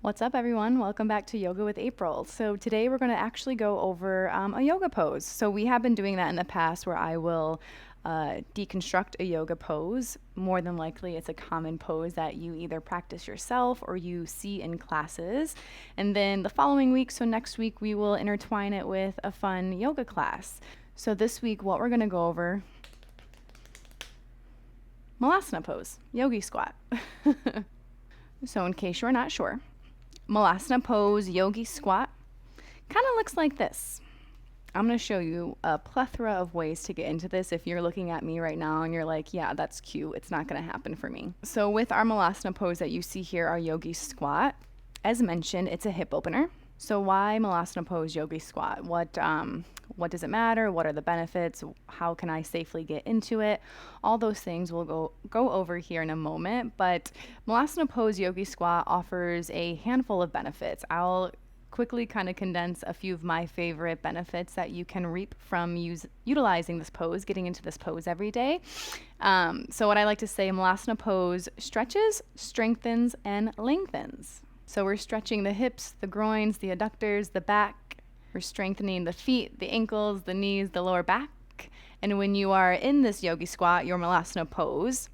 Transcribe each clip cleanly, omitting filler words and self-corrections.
What's up, everyone? Welcome back to Yoga with April. So today we're going to actually go over a yoga pose. So we have been doing that in the past where I will deconstruct a yoga pose. More than likely, it's a common pose that you either practice yourself or you see in classes. And then the following week, so next week, we will intertwine it with a fun yoga class. So this week, what we're going to go over, Malasana pose, yogi squat. So in case you're not sure, Malasana pose, yogi squat, kind of looks like this. I'm going to show you a plethora of ways to get into this. If you're looking at me right now and you're like, yeah, that's cute, it's not going to happen for me. So with our Malasana pose that you see here, our yogi squat, as mentioned, it's a hip opener. So why Malasana pose, yogi squat? What does it matter? What are the benefits? How can I safely get into it? All those things we'll go over here in a moment. But Malasana pose, yogi squat offers a handful of benefits. I'll quickly kind of condense a few of my favorite benefits that you can reap from utilizing this pose, getting into this pose every day. So what I like to say, Malasana pose stretches, strengthens, and lengthens. So we're stretching the hips, the groins, the adductors, the back. We're strengthening the feet, the ankles, the knees, the lower back. And when you are in this yogi squat, your Malasana pose,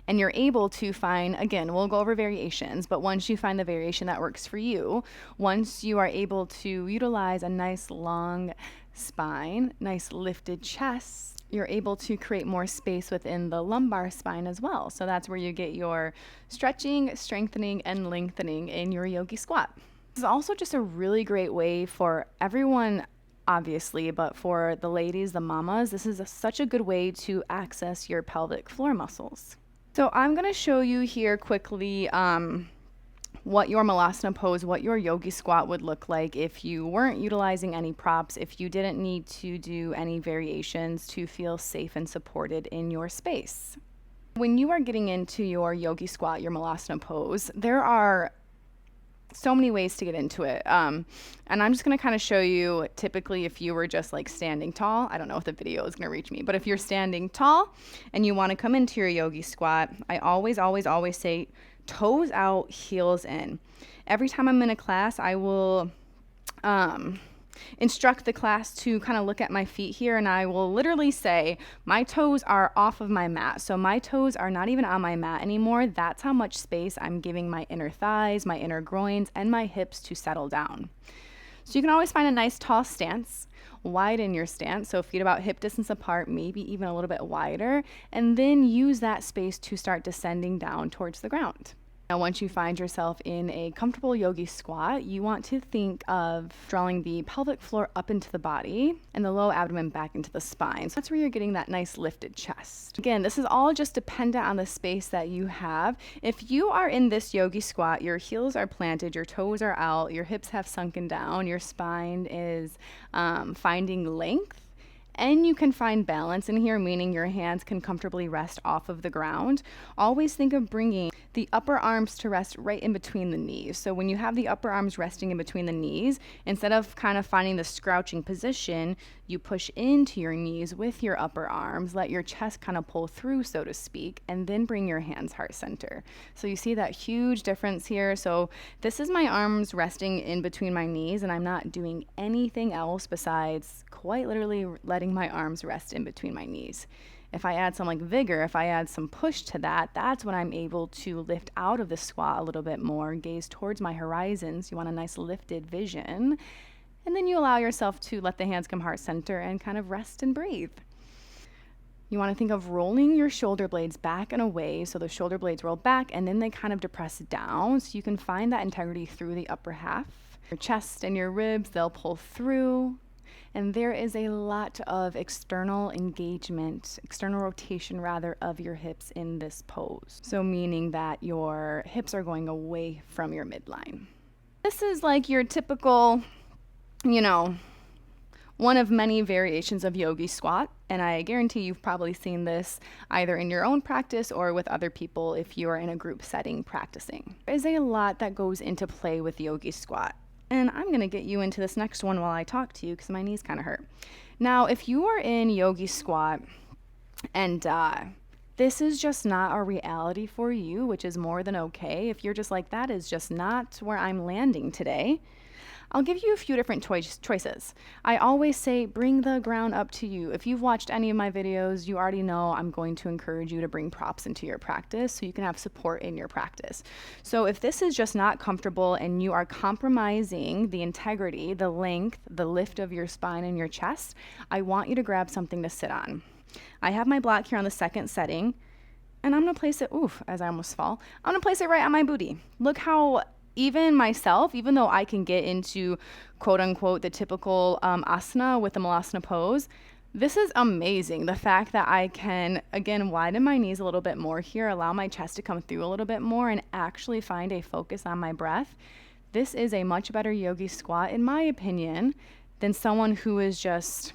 and you're able to find, again, we'll go over variations, but once you find the variation that works for you, once you are able to utilize a nice long spine, nice lifted chest, you're able to create more space within the lumbar spine as well. So that's where you get your stretching, strengthening, and lengthening in your yogi squat. This is also just a really great way for everyone, obviously, but for the ladies, the mamas, this is such a good way to access your pelvic floor muscles. So I'm going to show you here quickly what your Malasana pose, what your yogi squat would look like if you weren't utilizing any props, if you didn't need to do any variations to feel safe and supported in your space. When you are getting into your yogi squat, your Malasana pose, there are so many ways to get into it. And I'm just going to kind of show you, typically if you were just like standing tall, I don't know if the video is going to reach me, but if you're standing tall and you want to come into your yogi squat, I always say toes out, heels in. Every time I'm in a class, I will instruct the class to kind of look at my feet here, and I will literally say my toes are off of my mat. So my toes are not even on my mat anymore. That's how much space I'm giving my inner thighs, my inner groins, and my hips to settle down. So you can always find a nice tall stance, widen your stance, so feet about hip distance apart, maybe even a little bit wider, and then use that space to start descending down towards the ground. Now, once you find yourself in a comfortable yogi squat, you want to think of drawing the pelvic floor up into the body and the low abdomen back into the spine. So that's where you're getting that nice lifted chest. Again, this is all just dependent on the space that you have. If you are in this yogi squat, your heels are planted, your toes are out, your hips have sunken down, your spine is finding length, and you can find balance in here, meaning your hands can comfortably rest off of the ground. Always think of bringing the upper arms to rest right in between the knees. So when you have the upper arms resting in between the knees, instead of kind of finding the scrouching position, you push into your knees with your upper arms, let your chest kind of pull through, so to speak, and then bring your hands heart center. So you see that huge difference here. So this is my arms resting in between my knees, and I'm not doing anything else besides quite literally letting my arms rest in between my knees. If I add some like vigor, if I add some push to that, that's when I'm able to lift out of the squat a little bit more, gaze towards my horizons. You want a nice lifted vision. And then you allow yourself to let the hands come heart center and kind of rest and breathe. You want to think of rolling your shoulder blades back and away. So the shoulder blades roll back and then they kind of depress down. So you can find that integrity through the upper half. Your chest and your ribs, they'll pull through. And there is a lot of external engagement, external rotation rather, of your hips in this pose. So meaning that your hips are going away from your midline. This is like your typical, one of many variations of yogi squat. And I guarantee you've probably seen this either in your own practice or with other people if you are in a group setting practicing. There's a lot that goes into play with yogi squat. And I'm going to get you into this next one while I talk to you because my knees kind of hurt. Now, if you are in yogi squat and this is just not a reality for you, which is more than okay, if you're just like, that is just not where I'm landing today, I'll give you a few different choices. I always say bring the ground up to you. If you've watched any of my videos, you already know I'm going to encourage you to bring props into your practice so you can have support in your practice. So if this is just not comfortable and you are compromising the integrity, the length, the lift of your spine and your chest, I want you to grab something to sit on. I have my block here on the second setting, and I'm gonna place it, as I almost fall, I'm gonna place it right on my booty. Look how even myself, even though I can get into quote unquote the typical asana with the Malasana pose, this is amazing. The fact that I can, again, widen my knees a little bit more here, allow my chest to come through a little bit more, and actually find a focus on my breath. This is a much better yogi squat, in my opinion, than someone who is just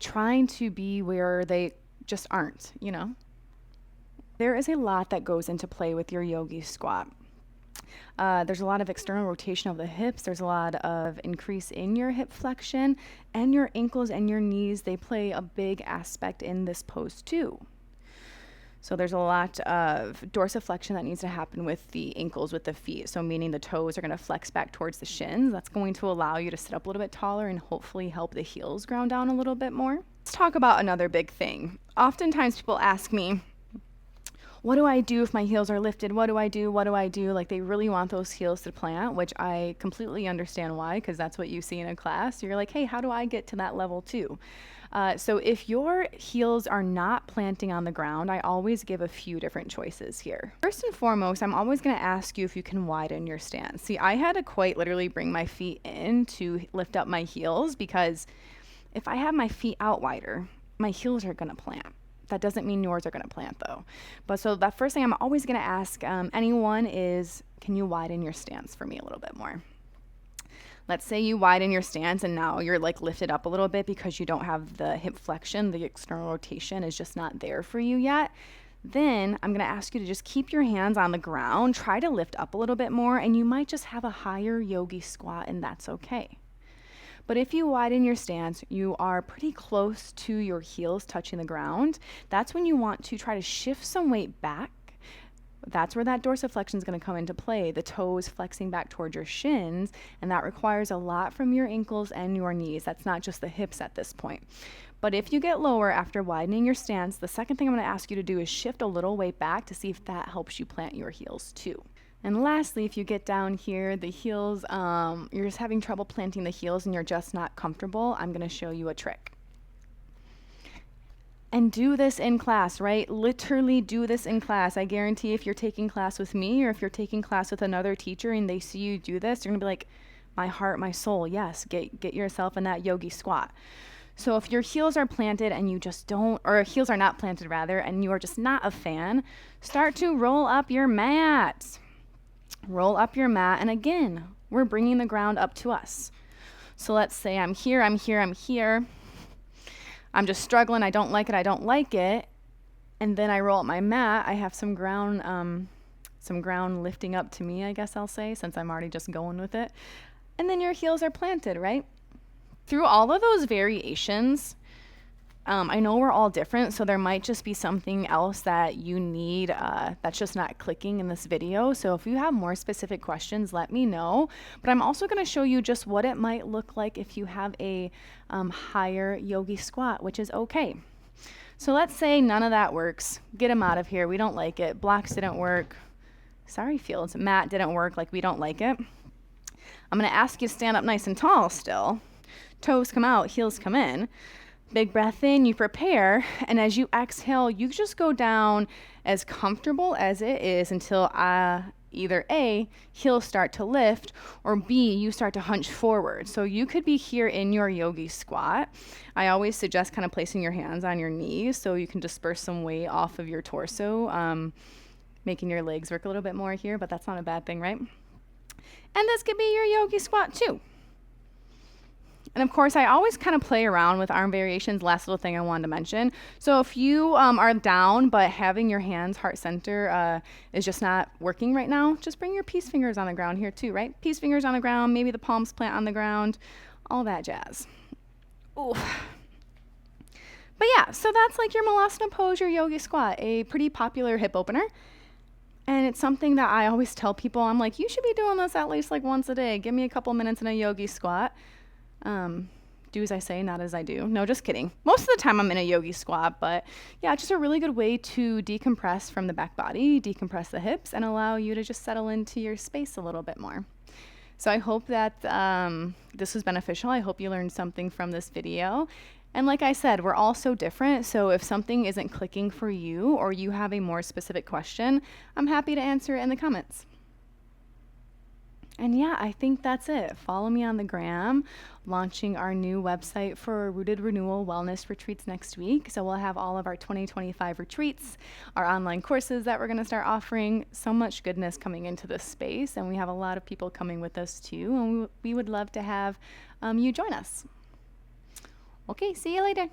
trying to be where they just aren't, you know? There is a lot that goes into play with your yogi squat. There's a lot of external rotation of the hips. There's a lot of increase in your hip flexion, and your ankles and your knees, they play a big aspect in this pose too. So there's a lot of dorsiflexion that needs to happen with the ankles, with the feet. So meaning the toes are going to flex back towards the shins. That's going to allow you to sit up a little bit taller and hopefully help the heels ground down a little bit more. Let's talk about another big thing. Oftentimes people ask me, what do I do if my heels are lifted? What do I do? What do I do? Like, they really want those heels to plant, which I completely understand why, because that's what you see in a class. You're like, hey, how do I get to that level too? So if your heels are not planting on the ground, I always give a few different choices here. First and foremost, I'm always going to ask you if you can widen your stance. See, I had to quite literally bring my feet in to lift up my heels, because if I have my feet out wider, my heels are going to plant. That doesn't mean yours are going to plant though. But so that first thing I'm always going to ask anyone is, can you widen your stance for me a little bit more? Let's say you widen your stance and now you're like lifted up a little bit because you don't have the hip flexion, the external rotation is just not there for you yet. Then I'm going to ask you to just keep your hands on the ground, try to lift up a little bit more, and you might just have a higher yogi squat, and that's okay. But if you widen your stance, you are pretty close to your heels touching the ground. That's when you want to try to shift some weight back. That's where that dorsiflexion is going to come into play, the toes flexing back towards your shins, and that requires a lot from your ankles and your knees. That's not just the hips at this point. But if you get lower after widening your stance, the second thing I'm going to ask you to do is shift a little weight back to see if that helps you plant your heels too. And lastly, if you get down here, the heels, you're just having trouble planting the heels and you're just not comfortable, I'm going to show you a trick. And do this in class, right? Literally do this in class. I guarantee if you're taking class with me or if you're taking class with another teacher and they see you do this, they're going to be like, my heart, my soul, yes, get yourself in that yogi squat. So if your heels are planted and you just don't, or heels are not planted rather, and you are just not a fan, start to roll up your mat. Roll up your mat, and again, we're bringing the ground up to us. So let's say I'm here. I'm just struggling. I don't like it. And then I roll up my mat. I have some ground lifting up to me, I guess I'll say, since I'm already just going with it. And then your heels are planted, right? Through all of those variations, I know we're all different, so there might just be something else that you need that's just not clicking in this video. So if you have more specific questions, let me know. But I'm also going to show you just what it might look like if you have a higher yogi squat, which is okay. So let's say none of that works. Get them out of here. We don't like it. Blocks didn't work. Sorry, Fields. Mat didn't work. Like, we don't like it. I'm going to ask you to stand up nice and tall still. Toes come out, heels come in. Big breath in, you prepare, and as you exhale, you just go down as comfortable as it is until either A, heels start to lift, or B, you start to hunch forward. So you could be here in your yogi squat. I always suggest kind of placing your hands on your knees so you can disperse some weight off of your torso, making your legs work a little bit more here, but that's not a bad thing, right? And this could be your yogi squat too. And of course, I always kind of play around with arm variations. Last little thing I wanted to mention. So if you are down, but having your hands heart center is just not working right now, just bring your peace fingers on the ground here too, right? Peace fingers on the ground, maybe the palms plant on the ground, all that jazz. Ooh. But yeah, so that's like your Malasana pose, your yogi squat, a pretty popular hip opener. And it's something that I always tell people. I'm like, you should be doing this at least like once a day. Give me a couple minutes in a yogi squat. Do as I say, not as I do. No, just kidding. Most of the time I'm in a yogi squat, but yeah, just a really good way to decompress from the back body, decompress the hips, and allow you to just settle into your space a little bit more. So I hope that this was beneficial. I hope you learned something from this video. And like I said, we're all so different. So if something isn't clicking for you or you have a more specific question, I'm happy to answer it in the comments. And yeah, I think that's it. Follow me on the gram, launching our new website for Rooted Renewal Wellness Retreats next week. So we'll have all of our 2025 retreats, our online courses that we're going to start offering. So much goodness coming into this space. And we have a lot of people coming with us too. And we would love to have you join us. Okay, see you later.